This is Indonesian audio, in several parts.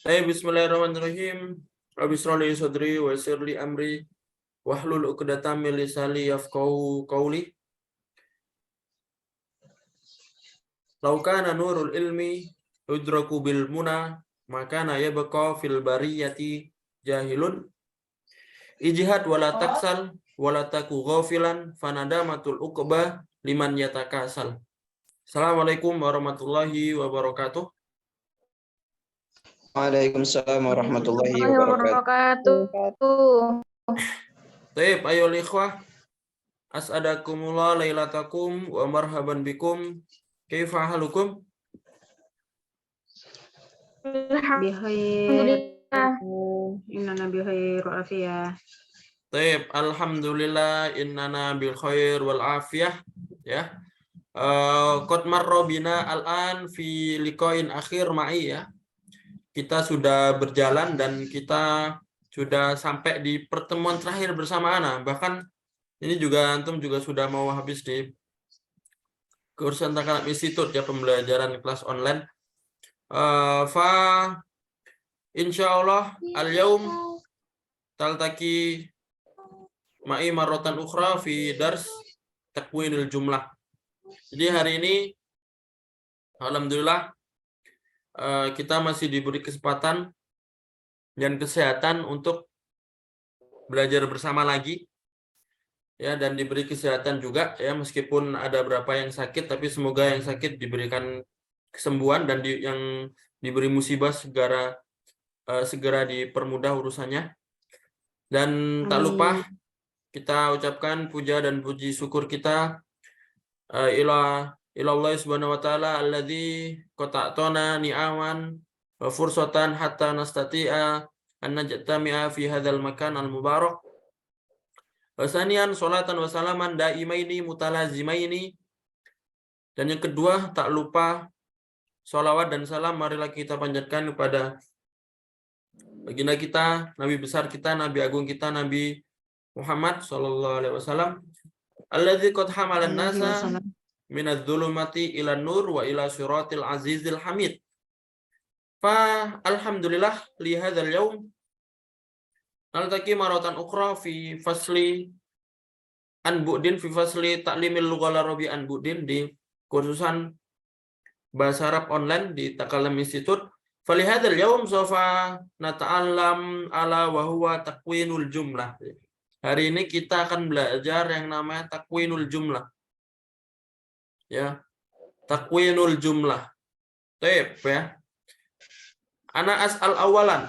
Bismillahirrahmanirrahim. Rabbi shrah li sadri wa yassir li amri wahlul 'uqdatam min lisani yafqahu qawli. Law kana nurul ilmi yudraku bil muna maka yabqa fil bariyati jahilun. Ijhad wala taksal wala taku ghafilan fanadamatul uqbah liman yatakasal. Assalamualaikum warahmatullahi wabarakatuh. Waalaikumsalam warahmatullahi wabarakatuh. Taib ayo ikhwah, as'adakumullah lailatakum wa marhaban bikum. Kaifa halukum? Alhamdulillah. Innana bi khair wa afiyah. Taib, alhamdulillah innana bil khair wal afiyah. Ya. Qad marra bina al-an fi liqa'in akhir ma'i ya. Kita sudah berjalan dan kita sudah sampai di pertemuan terakhir bersama Ana. Bahkan ini juga antum juga sudah mau habis di kursus Takalam Institut ya, pembelajaran kelas online. Insyaallah al-yaum taltaki ma'i marratan ukhra fi dars takwinul jumlah. Jadi hari ini alhamdulillah kita masih diberi kesempatan dan kesehatan untuk belajar bersama lagi ya, dan diberi kesehatan juga ya, meskipun ada beberapa yang sakit, tapi semoga yang sakit diberikan kesembuhan dan yang diberi musibah segera dipermudah urusannya. Dan tak lupa kita ucapkan puja dan puji syukur kita ilallah subhanahu wa ta'ala alladzi qata'tana ni'aman wa fursatan hatta nastati'a an najtami'a fi hadzal makan al-mubarak. Wasanian salatan wa salaman daimaini mutalazimaini. Dan yang kedua, tak lupa sholawat dan salam marilah kita panjatkan kepada baginda kita, nabi besar kita, nabi agung kita, Nabi Muhammad sallallahu alaihi wasallam, alladzi qad hamalan nasa minadz zulumati ila nur wa ila siratil azizil hamid. Fa alhamdulillah li hadzal yaum naltaqi maratan ukhra fi fasli anbudin fi fasli ta'limil lughal arabiyyah anbudin, di kursusan bahasa Arab online di Takalam Institut. Fa li hadzal yaum sawfa nata'allam ala wa huwa takwinul jumlah. Hari ini kita akan belajar yang namanya takwinul jumlah. Ya, takwinul jumlah. Taib ya. Ana as'al awalan.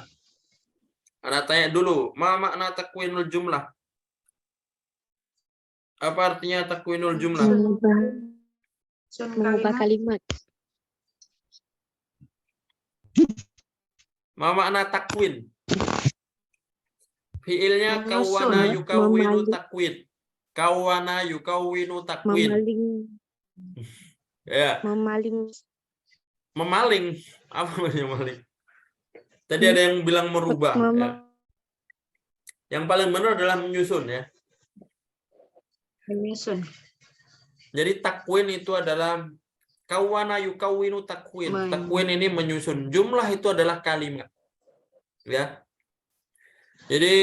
Ana tanya dulu, ma makna takwinul jumlah? Apa artinya takwinul jumlah? Mengubah kalimat. Ma makna takwin? Fiilnya Menyusun, kawana ya. yukawwinu takwin. Kawana yukawwinu takwin. Memaling. Ya. Memaling. Memaling. Apa namanya memaling? Tadi ada yang bilang merubah ya. Yang paling benar adalah menyusun ya. Menyusun. Jadi takwin itu adalah kawana yukawwinu takwin. Takwin ini menyusun. Jumlah itu adalah kalimat. Ya. Jadi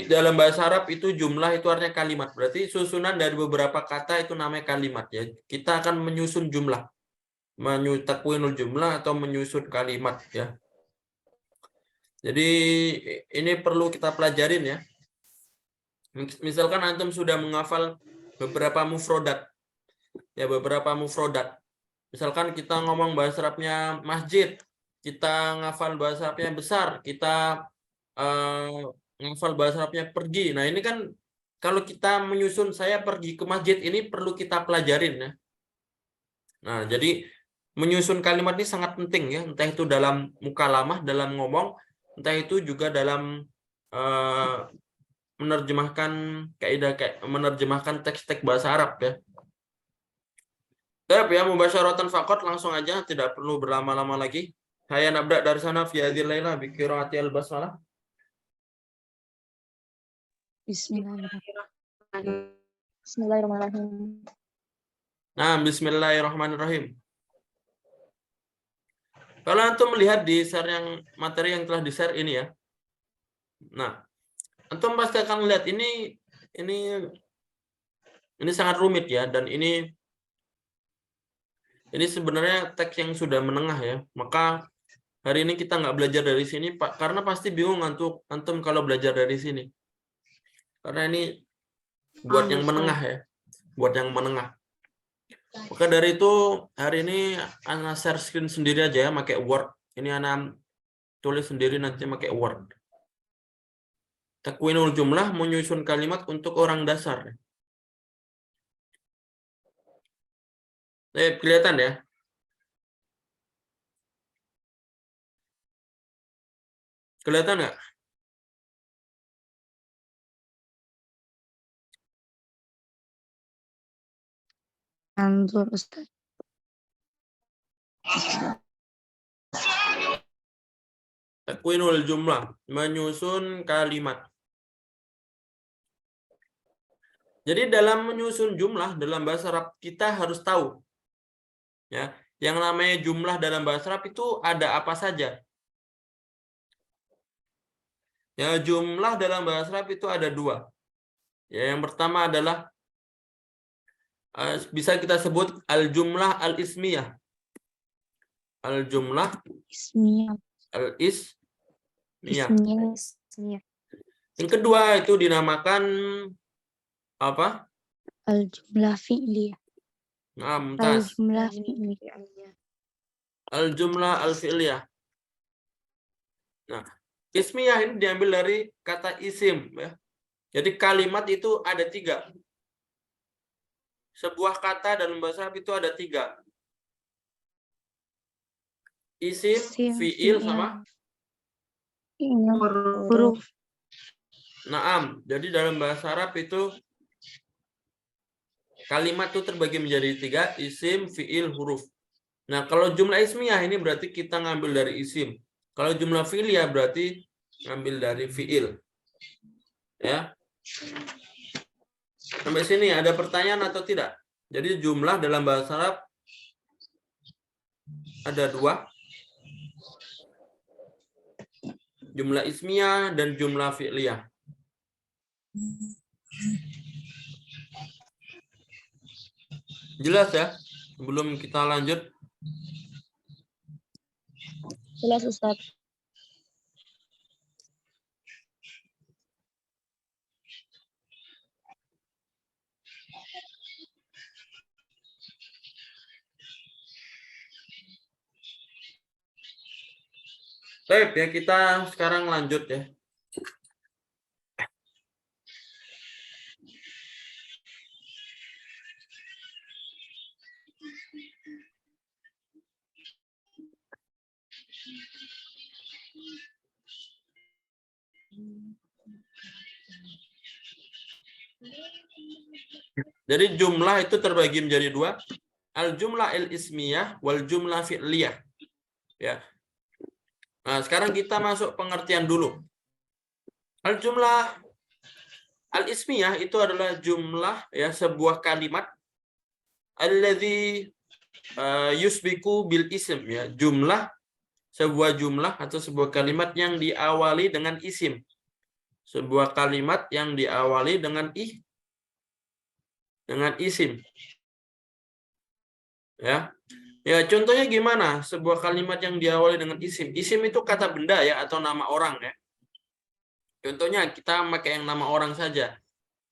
dalam bahasa Arab itu jumlah itu artinya kalimat. Berarti susunan dari beberapa kata itu namanya kalimat ya. Kita akan menyusun jumlah. Takwinul jumlah atau menyusun kalimat ya. Jadi ini perlu kita pelajarin ya. Misalkan antum sudah menghafal beberapa mufrodat. Ya, beberapa mufrodat. Misalkan kita ngomong bahasa Arabnya masjid, kita ngafal bahasa Arabnya besar, kita ngafal bahasa Arabnya pergi. Nah, ini kan kalau kita menyusun saya pergi ke masjid, ini perlu kita pelajarin ya. Nah, jadi menyusun kalimat ini sangat penting ya, entah itu dalam mukalamah, dalam ngomong, entah itu juga dalam menerjemahkan menerjemahkan teks-teks bahasa Arab ya. Baik ya, mubasyaratan faqat, langsung aja, tidak perlu berlama-lama lagi. Saya nabda dari sana fi hadzal laila bi qiraati al-basmalah. Bismillahirrahmanirrahim. Nah, bismillahirrahmanirrahim. Kalau antum melihat di share yang materi yang telah di-share ini ya. Nah, antum pasti akan lihat ini sangat rumit ya, dan ini sebenarnya teks yang sudah menengah ya. Maka hari ini kita nggak belajar dari sini Pak, karena pasti bingung antum kalau belajar dari sini. Karena ini buat yang menengah ya, buat yang menengah. Maka dari itu hari ini Ana share screen sendiri aja ya, pakai Word. Ini Ana tulis sendiri nanti pakai Word. Takwinul jumlah menyusun kalimat untuk orang dasar. Kelihatan ya? Kelihatan nggak? Anzur Ustaz. Takwinul jumlah menyusun kalimat. Jadi dalam menyusun jumlah dalam bahasa Arab kita harus tahu ya, yang namanya jumlah dalam bahasa Arab itu ada apa saja. Ya, jumlah dalam bahasa Arab itu ada dua. Ya, yang pertama adalah bisa kita sebut al-jumlah al-ismiyah. Al-jumlah Ismiyah. al-ismiyah. Ismiyah. Yang kedua itu dinamakan apa? Al-jumlah fi'liyah. Nah, mumtaz. Al-jumlah fi'liyah. Al-jumlah al-fi'liyah. Nah, ismiyah ini diambil dari kata isim ya. Jadi kalimat itu ada 3. Sebuah kata dalam bahasa Arab itu ada 3. Isim, fi'il, sama huruf. Naam. Jadi dalam bahasa Arab itu kalimat itu terbagi menjadi 3, isim, fi'il, huruf. Nah, kalau jumlah ismiyah ini berarti kita ngambil dari isim. Kalau jumlah fi'liyah berarti ngambil dari fi'il. Ya. Sampai sini ada pertanyaan atau tidak? Jadi jumlah dalam bahasa Arab ada 2. Jumlah ismiyah dan jumlah fi'liyah. Jelas ya? Sebelum kita lanjut. Jelas Ustaz. Baik ya, kita sekarang lanjut ya. Jadi jumlah itu terbagi menjadi 2. Al-jumlah al-ismiyah wal jumlah fi'liyah. Ya. Nah, sekarang kita masuk pengertian dulu. Al-jumlah al-ismiyah itu adalah jumlah ya, sebuah kalimat alladzi yusbiku bil ism ya, sebuah jumlah atau sebuah kalimat yang diawali dengan isim. Sebuah kalimat yang diawali dengan isim. Ya. Ya, contohnya gimana? Sebuah kalimat yang diawali dengan isim. Isim itu kata benda ya, atau nama orang ya. Contohnya kita pakai yang nama orang saja.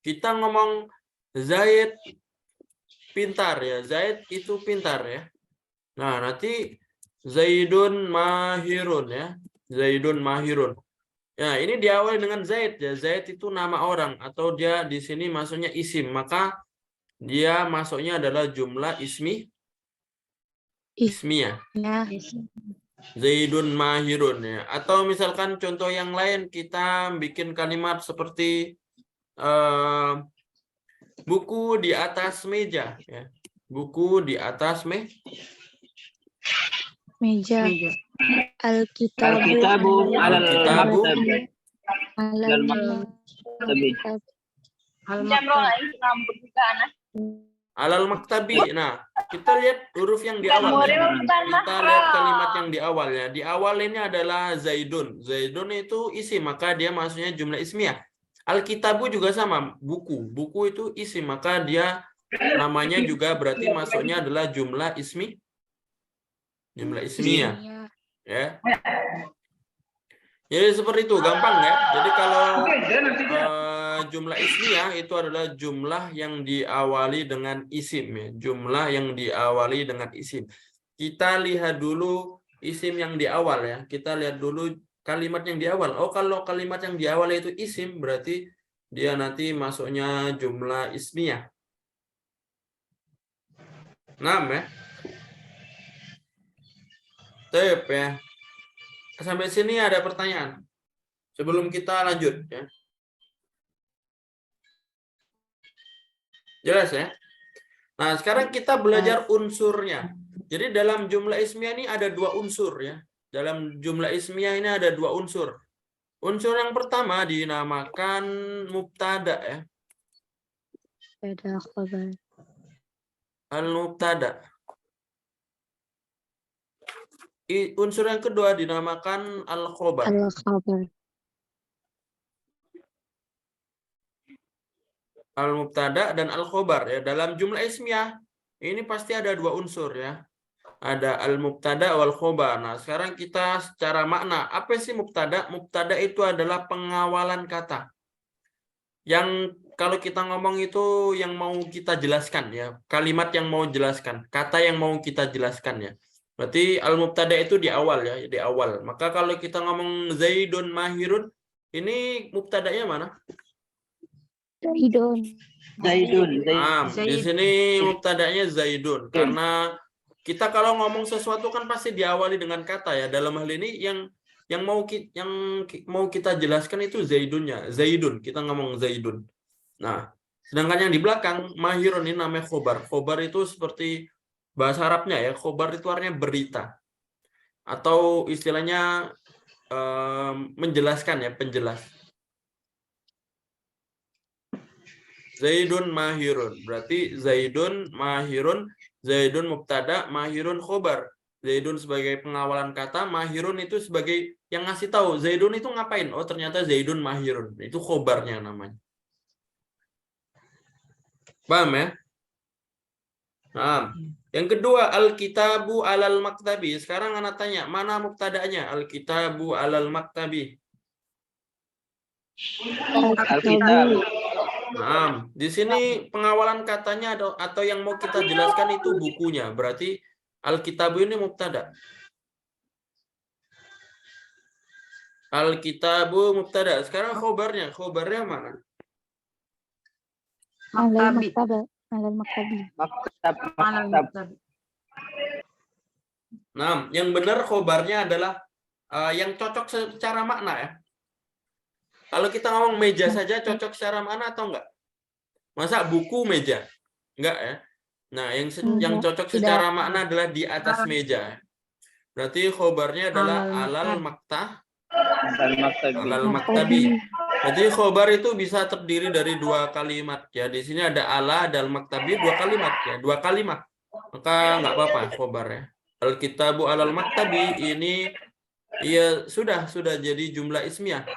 Kita ngomong Zaid pintar ya. Zaid itu pintar ya. Nah, nanti Zaidun mahirun ya. Zaidun mahirun. Ya, ini diawali dengan Zaid ya. Zaid itu nama orang atau dia di sini masuknya isim, maka dia masuknya adalah jumlah ismiyah. Ya. Zaidun mahirun ya. Atau misalkan contoh yang lain kita bikin kalimat seperti buku di atas meja ya. Buku di atas Meja. Al-kitabu alal alal Alal maktabi. Nah, kita lihat huruf yang di awal. Ya. Kita lihat kalimat yang di awal ya. Di awal ini adalah Zaidun. Zaidun itu isim, maka dia maksudnya jumlah ismiyah. Alkitabu juga sama, buku. Buku itu isim, maka dia namanya juga berarti masuknya adalah jumlah ismi. Jumlah ismiyah. Iya. Ya. Jadi seperti itu, gampang ya. Jadi kalau jumlah ismiyah itu adalah jumlah yang diawali dengan isim ya. Jumlah yang diawali dengan isim. Kita lihat dulu isim yang di awal ya. Kita lihat dulu kalimat yang di awal. Oh, kalau kalimat yang di awal itu isim, berarti dia nanti masuknya jumlah ismiyah. 6 ya. Tep ya. Sampai sini ada pertanyaan sebelum kita lanjut ya. Jelas ya? Nah, sekarang kita belajar unsurnya. Jadi dalam jumlah ismiyah ini ada 2 unsur ya. Dalam jumlah ismiyah ini ada 2 unsur. Unsur yang pertama dinamakan mubtada ya. Ada khabar. Al-mubtada. Unsur yang kedua dinamakan al-khobar. Al-khabar. Al-mubtada dan al-khobar ya. Dalam jumlah ismiyah ini pasti ada 2 unsur ya. Ada al-mubtada wal khobar. Nah, sekarang kita secara makna, apa sih mubtada? Mubtada itu adalah pengawalan kata. Yang kalau kita ngomong itu yang mau kita jelaskan ya, kalimat yang mau jelaskan, kata yang mau kita jelaskan ya. Berarti al-mubtada itu di awal ya, di awal. Maka kalau kita ngomong Zaidun mahirun, ini mubtadanya mana? Zaidun. Di sini mubtadanya Zaidun karena kita kalau ngomong sesuatu kan pasti diawali dengan kata ya. Dalam hal ini yang mau kita jelaskan itu Zaidunnya, Zaidun. Kita ngomong Zaidun. Nah, sedangkan yang di belakang mahirun ini namanya khobar. Khobar itu seperti bahasa Arabnya ya. Khobar itu artinya berita atau istilahnya menjelaskan ya, penjelas. Zaidun mahirun. Berarti Zaidun mahirun, Zaidun mubtada, mahirun khobar. Zaidun sebagai pengawalan kata, mahirun itu sebagai yang ngasih tahu Zaidun itu ngapain. Oh, ternyata Zaidun mahirun. Itu khobarnya namanya. Paham ya? Nah, yang kedua al-kitabu alal maktabi. Sekarang anak tanya, mana mubtada'nya? Al-kitabu alal maktabi. Al-kitabu. Nah, di sini pengawalan katanya atau yang mau kita jelaskan itu bukunya. Berarti al-kitabu ini mubtada. Al-kitabu mubtada. Sekarang khobarnya. Khobarnya mana? Maktabi. Al-maktabi. Maktabi. Nah, yang benar khobarnya adalah yang cocok secara makna ya. Kalau kita ngomong meja saja cocok secara makna atau enggak? Masa buku meja? Enggak ya. Nah, yang cocok secara makna adalah di atas meja. Berarti khobarnya adalah alal maktabi. Jadi khobar itu bisa terdiri dari 2 kalimat ya. Di sini ada ala dan maktabi 2 kalimat ya, 2 kalimat. Maka enggak apa-apa khobar ya. Al-kitabu alal maktabi ini ya sudah jadi jumlah ismiyah.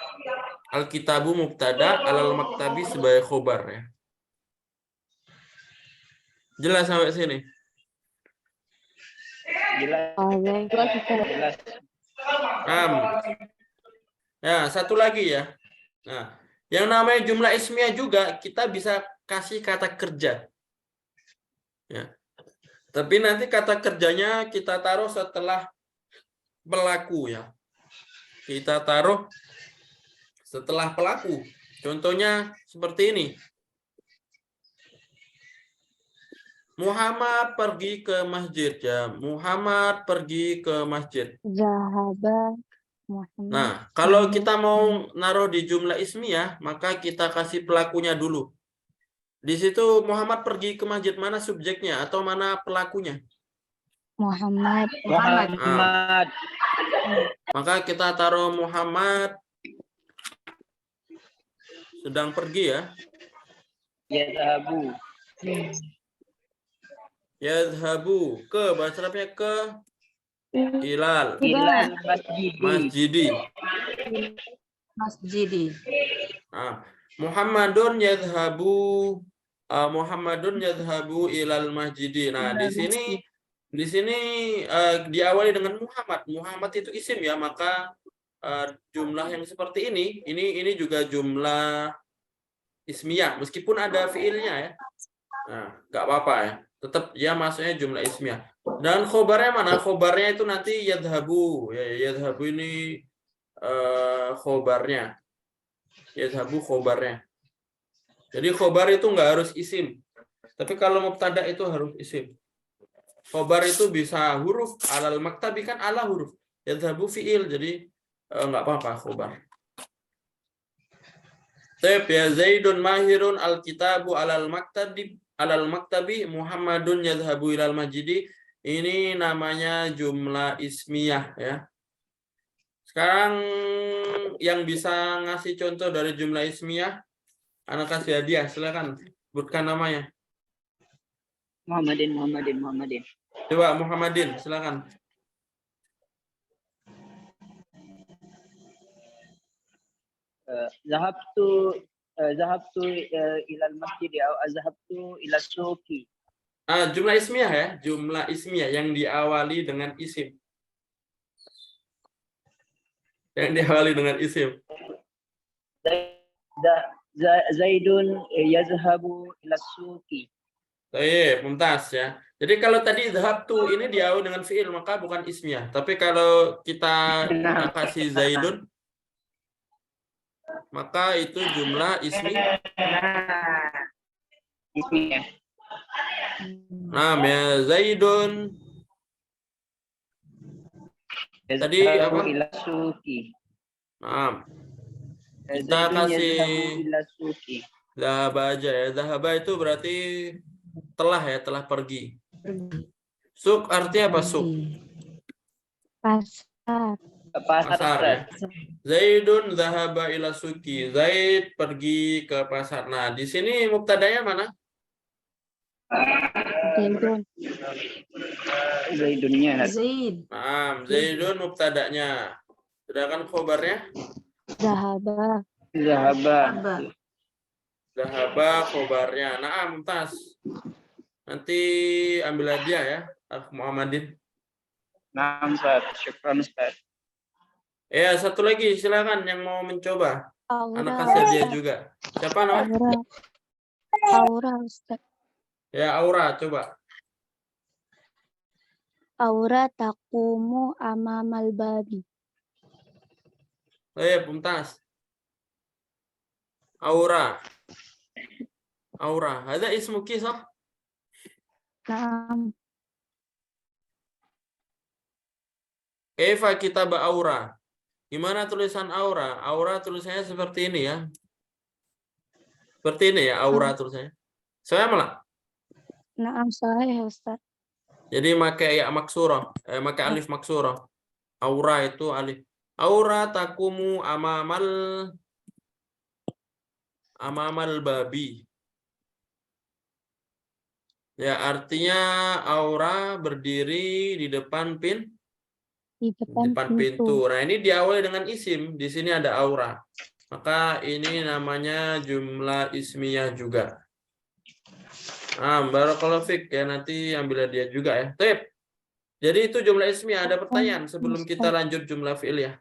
Al-kitabu mubtada, alal maktabi sebagai khobar ya. Jelas sampai sini? Jelas. Ya, satu lagi ya. Nah, yang namanya jumlah ismiyah juga kita bisa kasih kata kerja. Ya. Tapi nanti kata kerjanya kita taruh setelah pelaku ya. Kita taruh setelah pelaku. Contohnya seperti ini. Muhammad pergi ke masjid ya. Muhammad pergi ke masjid. Zahaba Muhammad. Nah, kalau kita mau naruh di jumlah ismiyah, maka kita kasih pelakunya dulu. Di situ Muhammad pergi ke masjid, mana subjeknya atau mana pelakunya? Muhammad. Nah, maka kita taruh Muhammad sedang pergi ya. Ya zahabu. Yadhabu ke bahasa Arabnya ke ilal Ilal masjidi. masjidi. Masjidi. Nah, Muhammadun yadhabu ilal masjidi. Nah, di sini diawali dengan Muhammad. Muhammad itu isim ya, maka jumlah yang seperti ini juga jumlah ismiyah meskipun ada fiilnya ya. Nah, nggak apa-apa ya. Tetap ya maksudnya jumlah ismiyah. Dan khobarnya mana? Khobarnya itu nanti yadhabu. Ya, yadhabu ini khobarnya. Yadhabu khobarnya. Jadi khobar itu nggak harus isim. Tapi kalau mubtada itu harus isim. Khobar itu bisa huruf. Alal maktabi kan ala huruf. Yadhabu fiil. Jadi nggak apa-apa khobar. Tep ya Zaidun mahirun al-kitabu alal maktabi Muhammadun yadhabu ilal masjidi. Ini namanya jumlah ismiyah ya. Sekarang yang bisa ngasih contoh dari jumlah ismiyah, anak kasih hadiah, silakan sebutkan namanya. Muhammadin. Coba Muhammadin, silakan. Zahabtu ilal masjid atau zahabtu ila suqi. Jumlah ismiyah ya, jumlah ismiyah yang diawali dengan isim. Yang diawali dengan isim. Zaidun yazhabu ila suqi. Baik, mumtaz ya. Jadi kalau tadi zahabtu ini diawali dengan fiil maka bukan ismiyah. Tapi kalau kita kasih Zaidun maka itu jumlah ismiyah. Nah, ya Zaidun. Tadi apa? Ila suqi. Nah, kita kasih zahaba aja ya. Zahaba itu berarti telah ya, telah pergi. Suk artinya apa suk? Pasar. Pasar ya. Zaidun zahaba ila suki. Zaid pergi ke pasar. Nah, di sini mubtadanya mana? Zaidun. Zaidunnya. Zaid. Nah, Zaidun mubtadanya. Sedangkan khobarnya? Zahaba. Zahaba khobarnya. Nah, mumtaz. Nanti ambil hadiah ya, Muhammadin. Nah, Ustaz. Syukran, Ustaz. Ya, satu lagi silakan yang mau mencoba. Anak Aura. kasih hadiah juga. Siapa namanya? Aura, Ustaz. Ya, Aura, coba. Aura taqumu amamal babi. Mumtaz. Aura. Ada ismuki sah? Naam. Kaifa kitab Aura? Gimana tulisan Aura? Aura tulisannya seperti ini ya. Seperti ini ya Aura tulisannya. Saya malah. Naam sahih, Ustaz. Jadi pakai ya maksurah, pakai alif maksurah. Aura itu alif. Aura takumu amamal babi. Ya, artinya aura berdiri di depan pintu. Nah, ini diawali dengan isim. Di sini ada aura. Maka ini namanya jumlah ismiyah juga. Barakallahu fik ya, nanti ambil dia juga ya. Tip. Jadi itu jumlah ismiyah. Ada pertanyaan sebelum kita lanjut jumlah fi'il ya.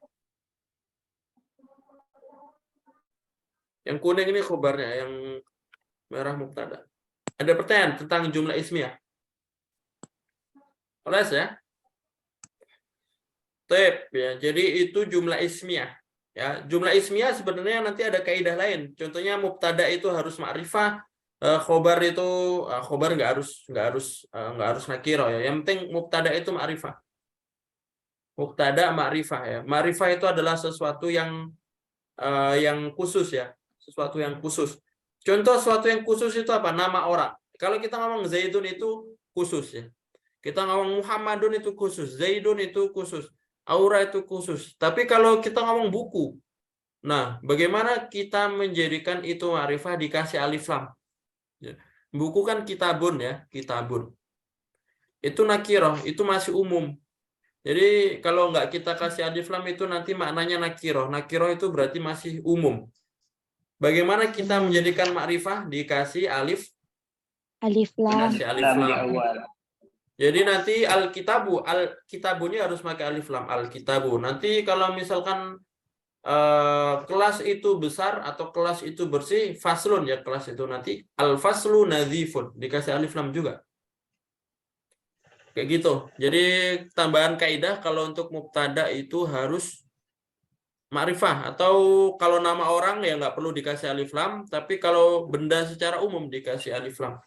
Yang kuning ini khobarnya, yang merah mubtada. Ada pertanyaan tentang jumlah ismiyah? Kelas ya? Tip ya. Jadi itu jumlah ismiyah. Ya, jumlah ismiyah sebenarnya nanti ada kaidah lain. Contohnya mubtada itu harus ma'rifah, khobar itu khobar nggak harus nakiro ya. Yang penting mubtada itu ma'rifah. Mubtada ma'rifah ya. Ma'rifah itu adalah sesuatu yang khusus ya. Sesuatu yang khusus. Contoh sesuatu yang khusus itu apa? Nama orang. Kalau kita ngomong Zaidun itu khusus ya. Kita ngomong Muhammadun itu khusus. Zaidun itu khusus. Aura itu khusus. Tapi kalau kita ngomong buku, nah bagaimana kita menjadikan itu ma'rifah dikasih alif lam? Buku kan kitabun ya, kitabun. itu nakiroh, itu masih umum. Jadi kalau nggak kita kasih alif lam itu nanti maknanya nakiroh. Nakiroh itu berarti masih umum. Bagaimana kita menjadikan makrifah? Dikasih alif, Alif lam. dikasih alif Lam di lam. awal. Jadi nanti al-kitabunya harus pakai alif lam, al-kitabu. Nanti kalau misalkan kelas itu besar atau kelas itu bersih, faslun ya kelas itu nanti al-faslu nadhifun, dikasih alif lam juga. Kayak gitu. Jadi tambahan kaidah kalau untuk mubtada itu harus ma'rifah, atau kalau nama orang ya nggak perlu dikasih alif lam, tapi kalau benda secara umum dikasih alif lam.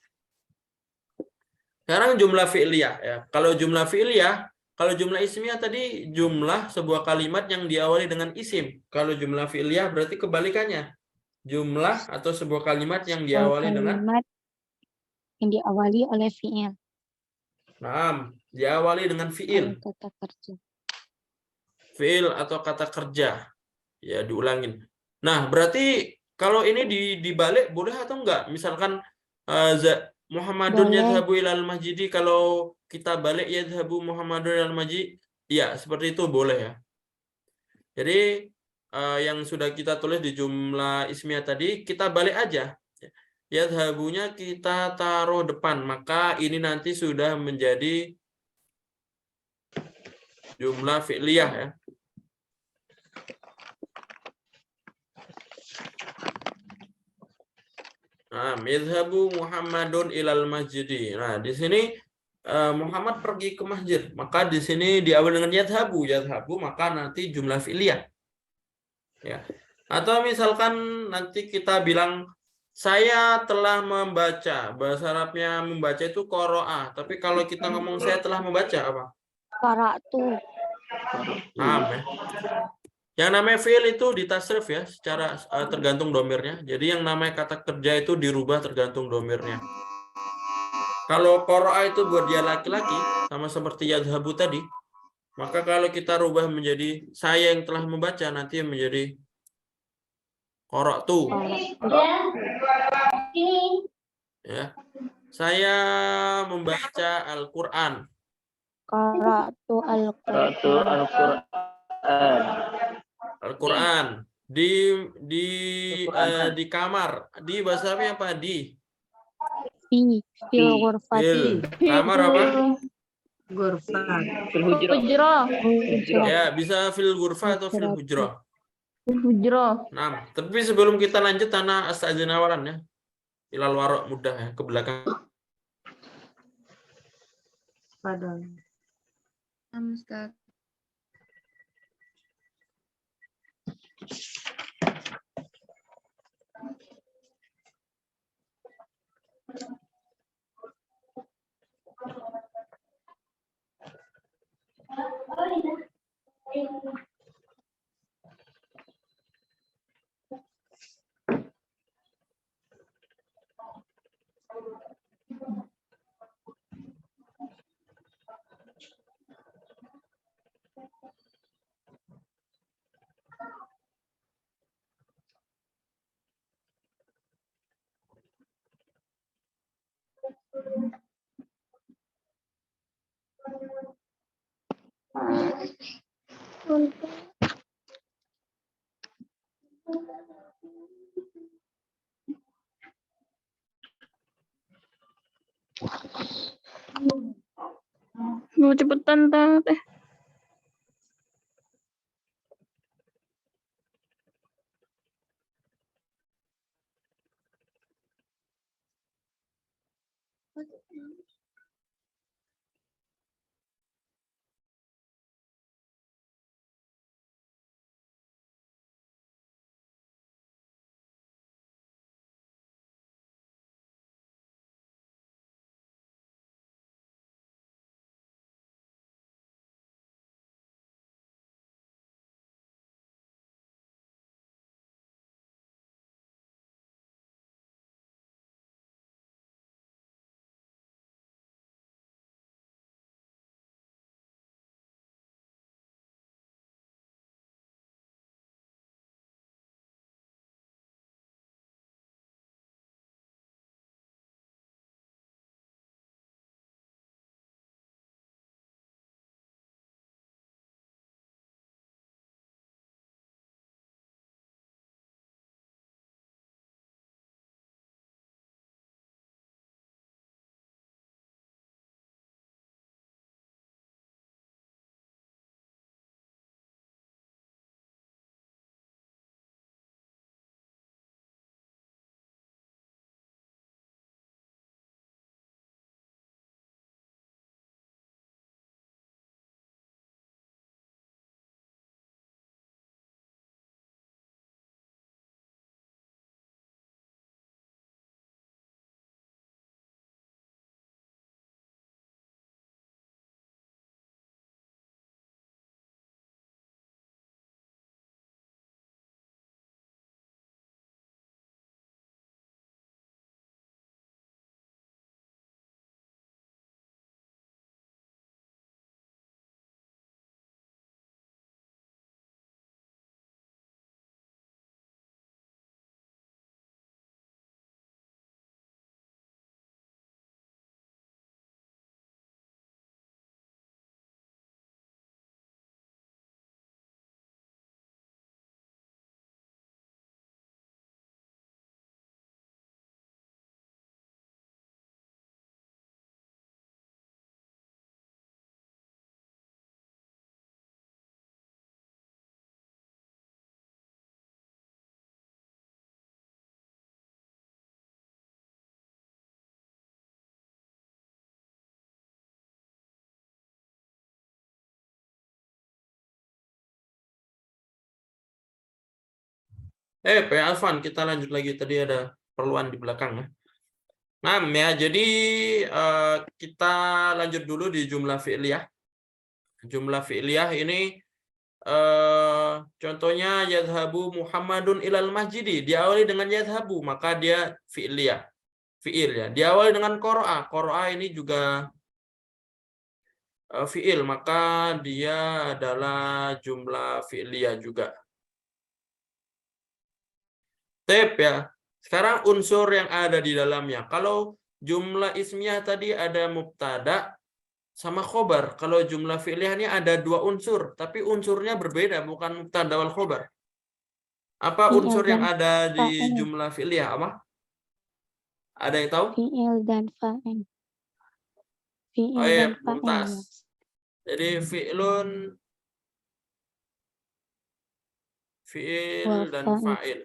Sekarang jumlah fi'liyah ya. Kalau jumlah fi'liyah, kalau jumlah ismiyah tadi jumlah sebuah kalimat yang diawali dengan isim. Kalau jumlah fi'liyah berarti kebalikannya. Jumlah atau sebuah kalimat yang diawali dengan Kalimat yang diawali oleh fi'il. diawali dengan fi'il. Kalau kata kerja. Fi'il atau kata kerja. Ya, diulangin. Nah, berarti kalau ini dibalik boleh atau enggak? Misalkan Muhammadun Boleh. yadhabu ilal masjidi, kalau kita balik yadhabu Muhammadun ilal masjid, ya seperti itu boleh ya. Jadi yang sudah kita tulis di jumlah ismiyah tadi kita balik aja. Yadhabunya kita taruh depan, maka ini nanti sudah menjadi jumlah fi'liyah ya. Nah, yadhabu Muhammadun ilal masjidi. Nah, di sini Muhammad pergi ke masjid. Maka di sini diawali dengan yadhabu, maka nanti jumlah fi'liyah. Ya. Atau misalkan nanti kita bilang saya telah membaca. Bahasa Arabnya membaca itu qoro'ah. Tapi kalau kita ngomong saya telah membaca apa? Qara'tu. Paham ya? Yang namanya fi'il itu ditasrif ya, secara tergantung domirnya. Jadi yang namanya kata kerja itu dirubah tergantung domirnya. Kalau qoro'ah itu buat dia laki-laki, sama seperti yadhabu tadi, maka kalau kita rubah menjadi saya yang telah membaca, nanti menjadi qara'tu. Ya. Saya membaca Al-Quran. Qara'tu Qara'tu al-Qur'an. al-Qur'an. Al-Quran di Al-Quran. di kamar, di bahasa Arabnya apa? Di Fil fil ghurfati. kamar apa? Gurfa. Fil hujrah. Hujrah. Hujrah. Ya, bisa fil ghurfah atau fil hujrah. Hujrah. Nah, tapi sebelum kita lanjut ana astazin awalan ya. Ilal warok mudah ya, ke belakang. Padahal. Ustaz. Lu cepetan teh. Pak Alvan, kita lanjut lagi. Tadi ada perluan di belakang ya. Nah, ya, jadi kita lanjut dulu di jumlah fi'liyah. Jumlah fi'liyah ini contohnya yadhabu Muhammadun ilal masjidi, diawali dengan yadhabu, maka dia fi'liyah. Fi'il ya. Diawali dengan qara'a. Qara'a ini juga fi'il, maka dia adalah jumlah fi'liyah juga. Ya. Sekarang unsur yang ada di dalamnya. Kalau jumlah ismiyah tadi ada mubtada sama khobar. Kalau jumlah fi'liyah ini ada dua unsur, tapi unsurnya berbeda, bukan mubtada wal khobar. Apa Fi'il unsur yang dan ada di fa'il. jumlah fi'liyah? Apa? Ada yang tahu? Fi'il dan fa'il. Fi'il Oh iya, dan fa'il. mumtaz. Jadi fi'lun, fi'il Wal dan fa'il. fa'il.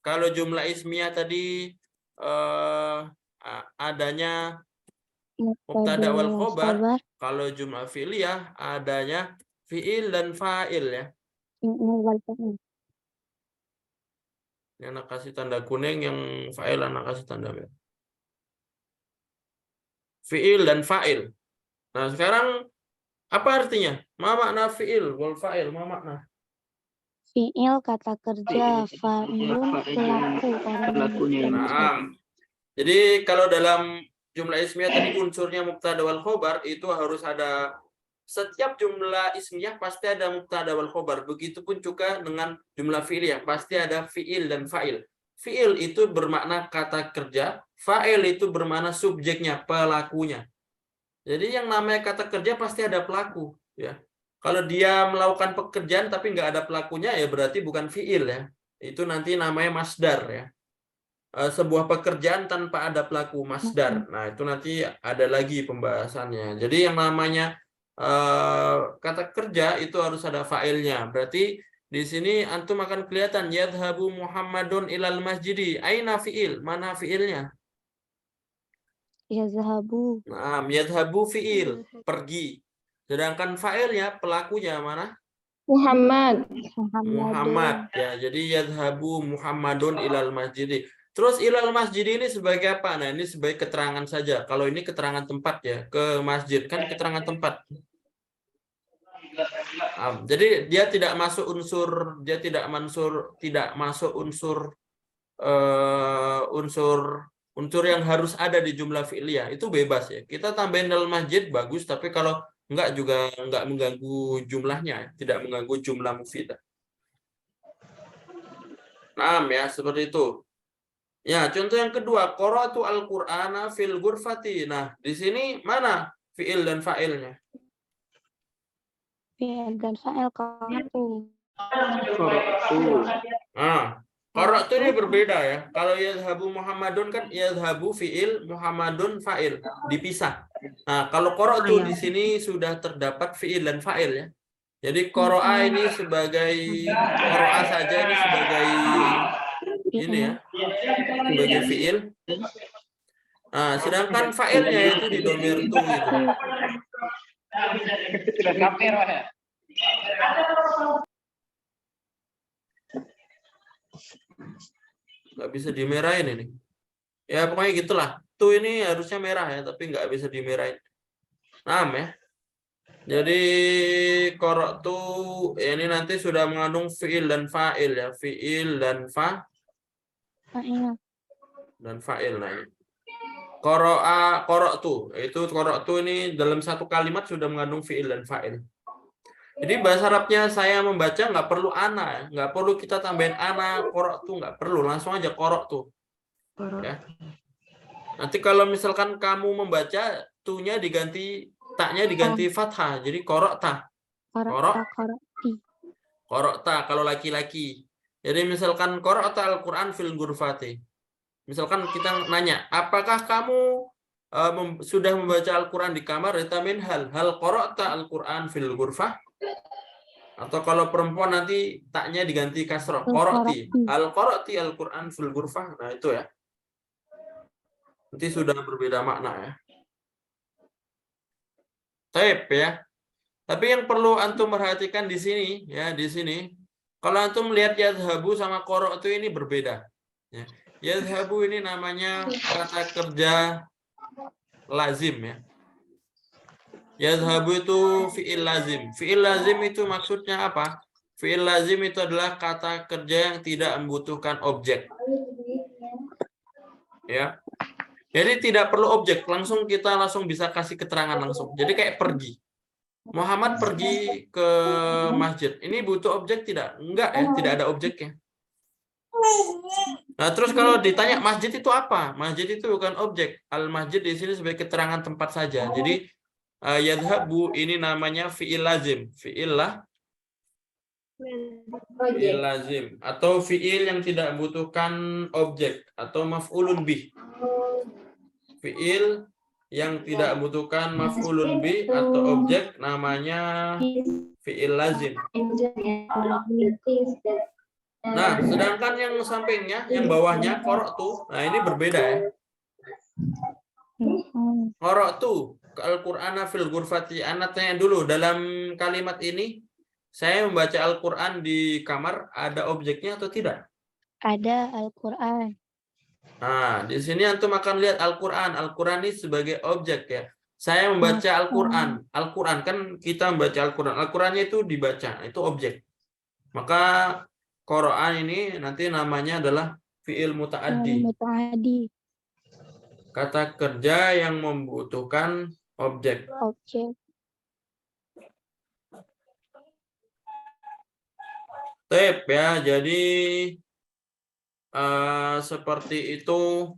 Kalau jumlah ismiyah tadi adanya mubtada wal khobar. Kalau jumlah fi'liyah adanya fi'il dan fa'il ya. Fi'il wal fa'il. Yang anak kasih tanda kuning, yang fa'il anak kasih tanda merah. Fi'il dan fa'il. Nah, sekarang apa artinya? Ma makna fi'il wal fa'il? Ma makna? Fi'il kata kerja, fa'ilun pelaku orang yang Pelakunya yang bekerja. Nah, jadi kalau dalam jumlah ismiyah tadi unsurnya mubtada wal khobar, itu harus ada, setiap jumlah ismiyah pasti ada mubtada wal khobar. Begitupun juga dengan jumlah fi'liyah, pasti ada fi'il dan fa'il. Fi'il itu bermakna kata kerja, fa'il itu bermakna subjeknya, pelakunya. Jadi yang namanya kata kerja pasti ada pelaku, ya. Kalau dia melakukan pekerjaan tapi nggak ada pelakunya, ya berarti bukan fi'il ya. Itu nanti namanya masdar ya. Sebuah pekerjaan tanpa ada pelaku, masdar. Nah, itu nanti ada lagi pembahasannya. Jadi yang namanya kata kerja itu harus ada fa'ilnya. Berarti di sini antum akan kelihatan yadhabu Muhammadun ilal masjidi. Aina fi'il? Mana fi'ilnya? Yazhabu. Nah, yadhabu fi'il, pergi. Sedangkan fa'ilnya, pelakunya mana? Muhammad. Muhammad. Ya, jadi yadhabu Muhammadun ilal masjidi. Terus ilal masjid ini sebagai apa? Nah, ini sebagai keterangan saja. Kalau ini keterangan tempat ya, ke masjid kan keterangan tempat. Jadi dia tidak masuk unsur, dia tidak masuk unsur yang harus ada di jumlah fi'liyah. Itu bebas ya. Kita tambahin ilal masjid bagus, tapi kalau enggak juga enggak mengganggu jumlahnya, tidak mengganggu jumlah mufidah. Nah, ya seperti itu. Ya, contoh yang kedua, qara'tu al-Qur'ana fil ghurfati. Nah, di sini mana fi'il dan fa'ilnya? Fi'il dan fa'il qara'tu. Nah, qara'tu ini berbeda ya. Kalau yadhabu Muhammadun kan yadhabu fi'il, Muhammadun fa'il, dipisah. Nah, kalau qara'tu di sini sudah terdapat fi'il dan fa'il ya. Jadi qara'a ini sebagai qara'a saja, ini sebagai ini ya, sebagai fi'il. Nah, sedangkan fa'ilnya itu di domir tu gitu. Nggak bisa dimerahin ini. Ya pokoknya gitulah. Tu ini harusnya merah ya, tapi nggak bisa dimerahin. Nah ya. Jadi qara'tu ini nanti sudah mengandung fi'il dan fa'il ya. Fi'il dan Fa'il. fa'il. Nah ini. Qara'tu. Itu qara'tu ini dalam satu kalimat sudah mengandung fi'il dan fa'il. Jadi bahasa Arabnya saya membaca nggak perlu ana ya. Nggak perlu kita tambahin ana, qara'tu, nggak perlu. Langsung aja qara'tu. Ya. Nanti kalau misalkan kamu membaca, tunya diganti, taknya diganti fathah, jadi qara'ta. Qara'ta kalau laki-laki. Jadi misalkan qara'ta al-Qur'an fil ghurfati. Misalkan kita nanya, apakah kamu sudah membaca Al-Qur'an di kamar? Ditamin hal qara'ta al-Qur'an fil ghurfah? Atau kalau perempuan nanti taknya diganti kasroh, qara'ti. Qara'ti al-Qur'an fil ghurfah. Nah, itu ya. Nanti sudah berbeda makna ya. Taib ya. Tapi yang perlu antum perhatikan di sini ya, di sini Kalau antum melihat yadhabu sama qara itu ini berbeda. Ya. Yadhabu ini namanya kata kerja lazim ya. Yadhabu itu fi'il lazim. Fi'il lazim itu maksudnya apa? Fi'il lazim itu adalah kata kerja yang tidak membutuhkan objek. Ya. Jadi tidak perlu objek, kita langsung bisa kasih keterangan langsung. Jadi kayak pergi. Muhammad pergi ke masjid. Ini butuh objek tidak? Enggak ya, tidak ada objeknya. Nah, terus kalau ditanya masjid itu apa? Masjid itu bukan objek. Al-masjid di sini sebagai keterangan tempat saja. Jadi yadhabu ini namanya fi'il lazim. Fi'il lazim atau fi'il yang tidak membutuhkan objek atau maf'ulun bih. Fi'il yang tidak membutuhkan maf'ulun bih atau objek namanya fi'il lazim. Nah, sedangkan yang sampingnya, yang bawahnya qara'tu, nah ini berbeda ya. Qara'tu Al-Qur'ana fil ghurfati. Ana tanya dulu, dalam kalimat ini saya membaca Al-Qur'an di kamar, ada objeknya atau tidak? Ada Al-Qur'an. Nah, di sini antum akan lihat Al-Qur'an. Al-Qur'an ini sebagai objek ya. Saya membaca Al-Qur'an. Al-Qur'an kan kita membaca Al-Qur'an. Al-Qur'annya itu dibaca, itu objek. Maka Qur'an ini nanti namanya adalah fi'il muta'addi. Kata kerja yang membutuhkan objek. Tep ya, jadi seperti itu.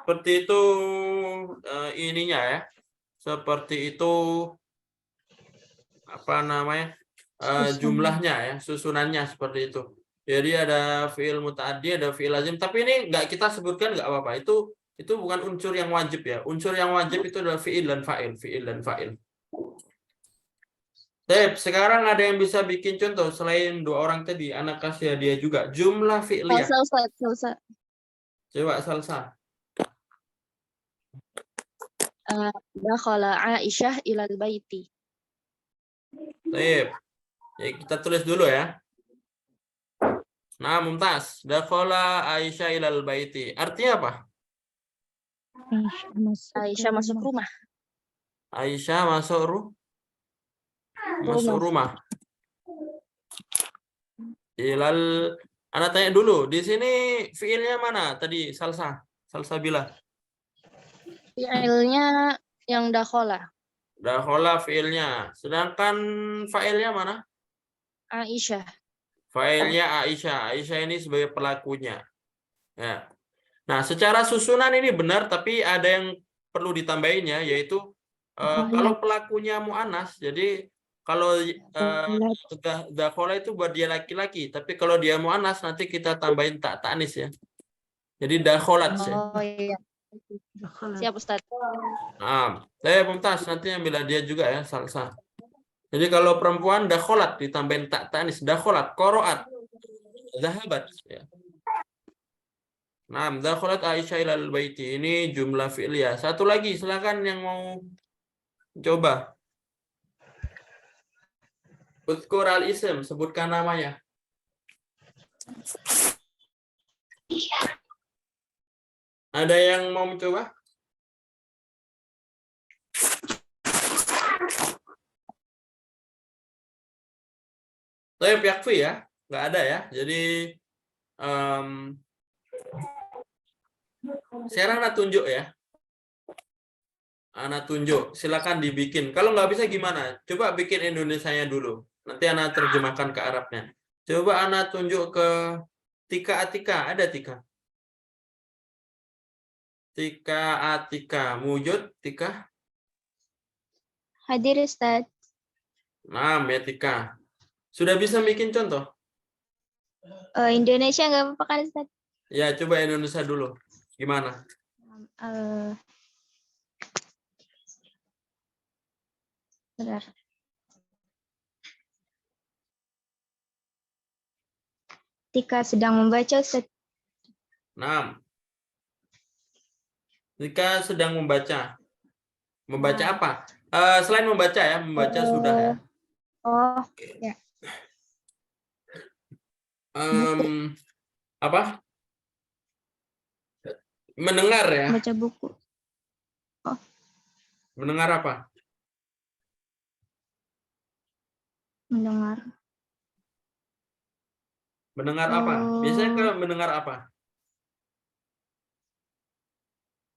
Seperti itu ininya ya. Seperti itu apa namanya? Jumlahnya ya, susunannya seperti itu. Jadi ada fi'il muta'addi, ada fi'il lazim, tapi ini nggak kita sebutkan nggak apa-apa. Itu bukan unsur yang wajib ya. Unsur yang wajib itu adalah fi'il dan fa'il, fi'il dan fa'il. Sekarang ada yang bisa bikin contoh selain dua orang tadi, anak kasih hadiah juga. Jumlah fi'liyah. Salsa. Coba salsa. Dakhala Aisyah ilal baiti. Baik. Ya, kita tulis dulu ya. Nah, Mumtaz. Dakhala Aisyah ilal baiti. Artinya apa? Aisyah masuk rumah. Aisyah masuk rumah. Ilal, Anda tanya dulu. Di sini fiilnya mana? Tadi salsa bila. Fi'ilnya yang dakhala. Dakhala fiilnya. Sedangkan fa'ilnya mana? Aisyah. Fa'ilnya Aisyah. Aisyah ini sebagai pelakunya. Ya. Nah, secara susunan ini benar, tapi ada yang perlu ditambahin ya, yaitu kalau pelakunya mu'annas, jadi kalau dakhala itu buat dia laki-laki, tapi kalau dia mu'annas nanti kita tambahin tak ta'nis ya. Jadi dakholat ya. Oh iya. Siap Ustaz. Nah, saya Mumtaz nanti ambil dia juga ya, salsa. Jadi kalau perempuan dakholat ditambahin tak ta'nis, dakholat, qaraat, zahabat ya. Nah, dakholat Aisyah ilal baiti. Ini jumlah fi'liyah. Satu lagi, silakan yang mau coba. Uzkur al-ism, sebutkan namanya. Ada yang mau mencoba? Saya yakfi ya, nggak ada ya. Jadi sekarang Ana tunjuk ya. Ana tunjuk, silakan dibikin. Kalau nggak bisa gimana? Coba bikin Indonesianya dulu. Nanti Ana terjemahkan ke Arabnya. Coba Ana tunjuk ke Tika, ada Tika? Tika, wujud Tika? Hadir Ustaz. Nah, ya Tika. Sudah bisa bikin contoh? Indonesia nggak apa-apa kan Ustaz? Ya, coba Indonesia dulu. Gimana? Benar. Ketika sedang membaca, Ustaz. Nah, jika sedang membaca. Membaca Nah. apa? Selain membaca ya, membaca sudah ya. Oh, ya. Apa? Mendengar ya. Baca buku. Mendengar apa? Mendengar. Mendengar apa? Biasanya ke mendengar apa?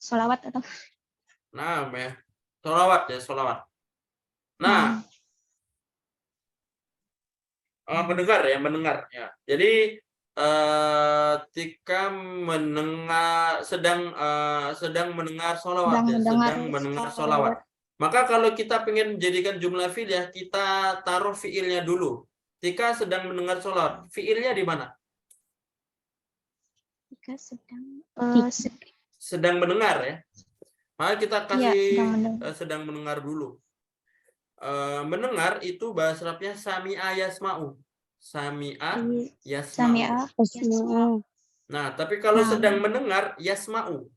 Sholawat atau Nah, ya. Sholawat ya, sholawat. Nah, mendengar ya, mendengar ya. Jadi ketika mendengar sedang mendengar sholawat ya, sedang mendengar sholawat. Maka kalau kita pengen menjadikan jumlah fi'il ya, kita taruh fi'ilnya dulu. Ketika sedang mendengar sholawat, fi'ilnya di mana? ketika Sedang mendengar ya. Maka kita kasih sedang mendengar. sedang mendengar dulu. Mendengar itu bahasa Arabnya sami'a yasma'u. Sami'a yasma'u. Nah, tapi kalau sedang mendengar yasma'u.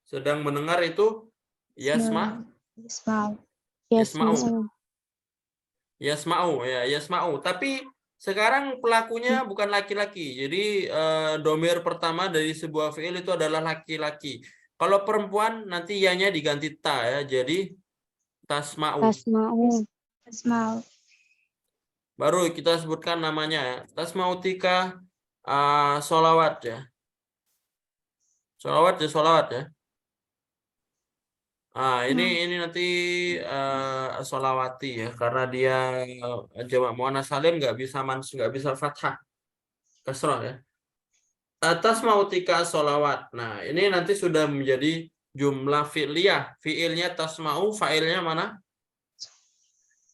Sedang mendengar itu yasma'u. Yasma'u ya, yasma'u. Tapi sekarang pelakunya bukan laki-laki. Jadi domir pertama dari sebuah fi'il itu adalah laki-laki. Kalau perempuan nanti ya-nya diganti ta ya. Jadi tasma'u. Baru kita sebutkan namanya ya. Tasma'utika sholawat ya. Sholawat ya. Ini nanti sholawati ya, karena dia jamak muannas salim nggak bisa fathah kasroh ya. Atas mautika sholawat. Nah, ini nanti sudah menjadi jumlah fi'liyah. Fi'ilnya tasma'u, fa'ilnya mana?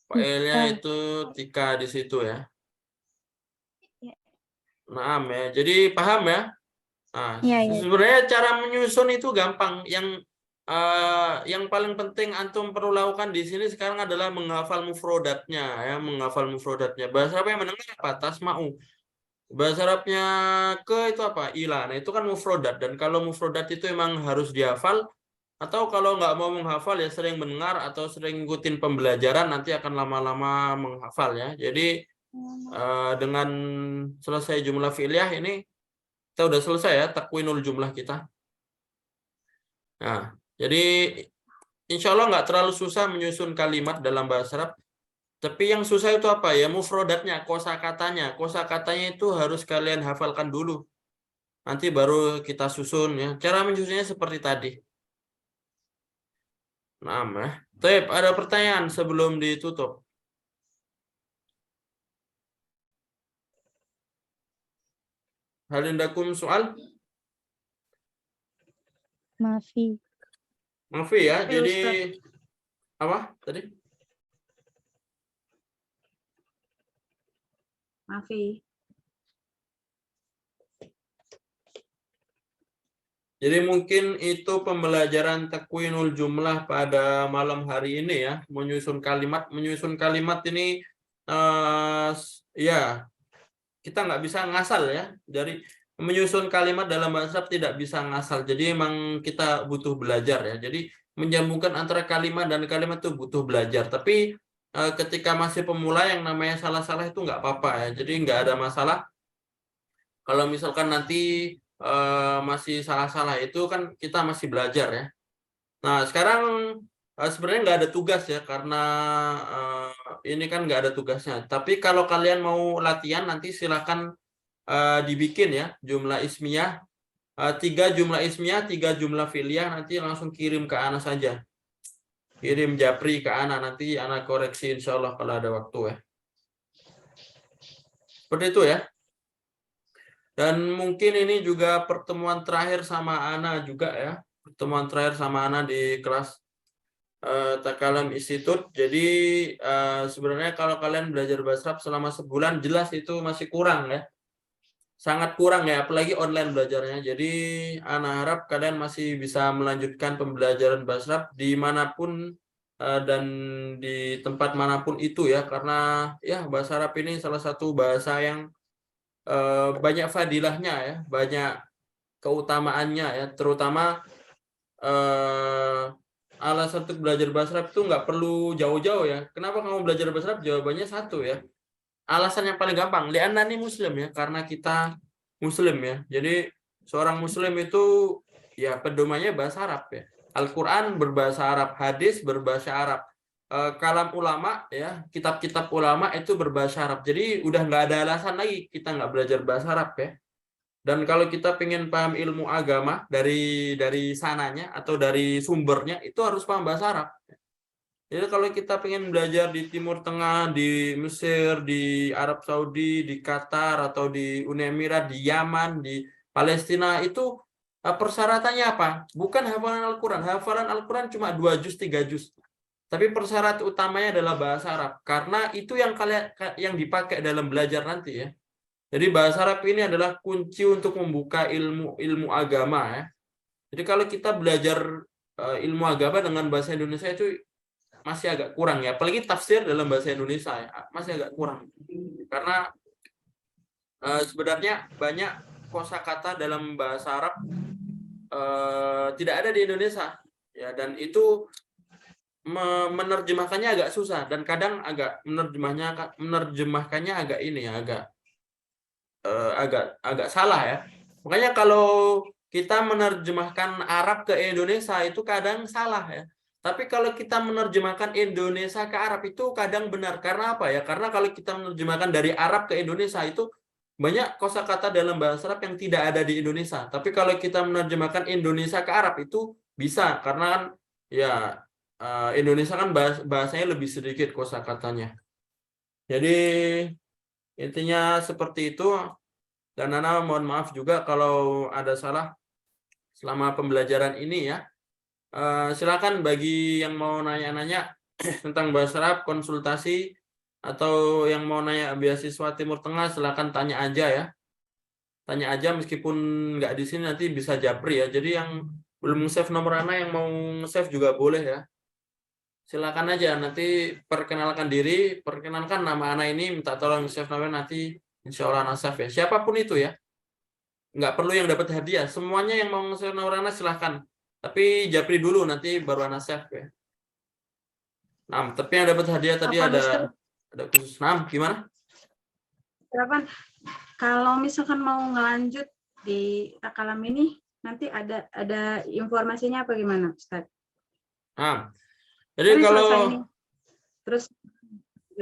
Fa'ilnya itu tika di situ ya. Nah, ya. Jadi paham ya? Nah, sebenarnya cara menyusun itu gampang. Yang paling penting antum perlu lakukan di sini sekarang adalah menghafal mufrodatnya ya, menghafal mufrodatnya. Bahasa Arabnya mendengar apa? Tasma'u. Bahasa Arabnya ke itu apa? Ila. Nah, itu kan mufrodat, dan kalau mufrodat itu emang harus dihafal, atau kalau nggak mau menghafal ya sering mendengar atau sering ngikutin pembelajaran, nanti akan lama-lama menghafal ya. Jadi dengan selesai jumlah fi'liyah ini kita udah selesai ya takwinul jumlah kita. Nah, jadi insya Allah nggak terlalu susah menyusun kalimat dalam bahasa Arab. Tapi yang susah itu apa ya? Mufrodatnya, kosakatanya. Kosakatanya itu harus kalian hafalkan dulu. Nanti baru kita susun ya. Cara menyusunnya seperti tadi. Nah, Taib, ada pertanyaan sebelum ditutup? Hal indakum soal? Maafi. Maafi ya. Jadi apa tadi? Maafi. Jadi mungkin itu pembelajaran takwinul jumlah pada malam hari ini ya, menyusun kalimat ini ya kita nggak bisa ngasal ya. Dari menyusun kalimat dalam bahasa Arab tidak bisa ngasal. Jadi emang kita butuh belajar ya. Jadi menyambungkan antara kalimat dan kalimat itu butuh belajar. Tapi ketika masih pemula yang namanya salah-salah itu nggak apa-apa ya. Jadi nggak ada masalah. Kalau misalkan nanti masih salah-salah itu kan kita masih belajar ya. Nah sekarang sebenarnya nggak ada tugas ya, karena ini kan nggak ada tugasnya. Tapi kalau kalian mau latihan nanti silakan dibikin ya jumlah ismiyah, 3 jumlah ismiyah, 3 jumlah fi'liyah, nanti langsung kirim ke Ana saja. Kirim japri ke Ana, nanti Ana koreksi insya Allah kalau ada waktu ya. Seperti itu ya. Dan mungkin ini juga pertemuan terakhir sama Ana juga ya. Pertemuan terakhir sama Ana di kelas Takalam Institute. Jadi sebenarnya kalau kalian belajar bahasa Arab selama sebulan, jelas itu masih kurang ya. Sangat kurang ya, apalagi online belajarnya. Jadi Ana harap kalian masih bisa melanjutkan pembelajaran bahasa Arab dimanapun dan di tempat manapun itu ya, karena ya bahasa Arab ini salah satu bahasa yang banyak fadilahnya ya, banyak keutamaannya ya, terutama alasan untuk belajar bahasa Arab itu nggak perlu jauh-jauh ya. Kenapa kamu belajar bahasa Arab? Jawabannya satu ya. Alasan yang paling gampang, li'annani muslim ya, karena kita muslim ya. Jadi seorang muslim itu ya pedomannya bahasa Arab ya. Al-Quran berbahasa Arab, hadis berbahasa Arab, kalam ulama ya, kitab-kitab ulama itu berbahasa Arab. Jadi udah nggak ada alasan lagi kita nggak belajar bahasa Arab ya. Dan kalau kita pengen paham ilmu agama dari sananya atau dari sumbernya, itu harus paham bahasa Arab. Jadi kalau kita pengen belajar di Timur Tengah, di Mesir, di Arab Saudi, di Qatar, atau di Uni Emirat, di Yaman, di Palestina, itu persyaratannya apa? Bukan hafalan Al-Quran. Hafalan Al-Quran cuma 2 juz, 3 juz. Tapi persyarat utamanya adalah bahasa Arab. Karena itu yang dipakai dalam belajar nanti ya. Jadi bahasa Arab ini adalah kunci untuk membuka ilmu agama ya. Jadi kalau kita belajar ilmu agama dengan bahasa Indonesia itu masih agak kurang ya. Apalagi tafsir dalam bahasa Indonesia ya, masih agak kurang. Karena sebenarnya banyak kosakata dalam bahasa Arab tidak ada di Indonesia ya, dan itu menerjemahkannya agak susah, dan kadang agak menerjemahkannya agak ini ya, agak salah ya. Makanya kalau kita menerjemahkan Arab ke Indonesia itu kadang salah ya. Tapi kalau kita menerjemahkan Indonesia ke Arab itu kadang benar. Karena apa ya? Karena kalau kita menerjemahkan dari Arab ke Indonesia itu banyak kosakata dalam bahasa Arab yang tidak ada di Indonesia. Tapi kalau kita menerjemahkan Indonesia ke Arab itu bisa, karena kan ya Indonesia kan bahasanya lebih sedikit kosakatanya. Jadi intinya seperti itu. Dan Nana mohon maaf juga kalau ada salah selama pembelajaran ini ya. Silakan bagi yang mau nanya-nanya tentang bahasa Arab, konsultasi, atau yang mau nanya beasiswa Timur Tengah, silakan tanya aja ya. Tanya aja meskipun nggak di sini, nanti bisa japri ya. Jadi yang belum save nomor Ana, yang mau save juga boleh ya. Silakan aja, nanti perkenalkan diri, perkenalkan nama Ana ini, minta tolong save nomor, nanti insya Allah Ana save ya. Siapapun itu ya. Nggak perlu yang dapat hadiah. Semuanya yang mau save nomor Ana silahkan. Tapi japri dulu, nanti baru Ana save ya. Nah, tapi yang dapat hadiah tadi ada khusus. Nah, gimana? Kapan? Kalau misalkan mau ngelanjut di takalam ini, nanti ada informasinya apa gimana, Ustaz? Nah, jadi Ini kalau selesai nih. Terus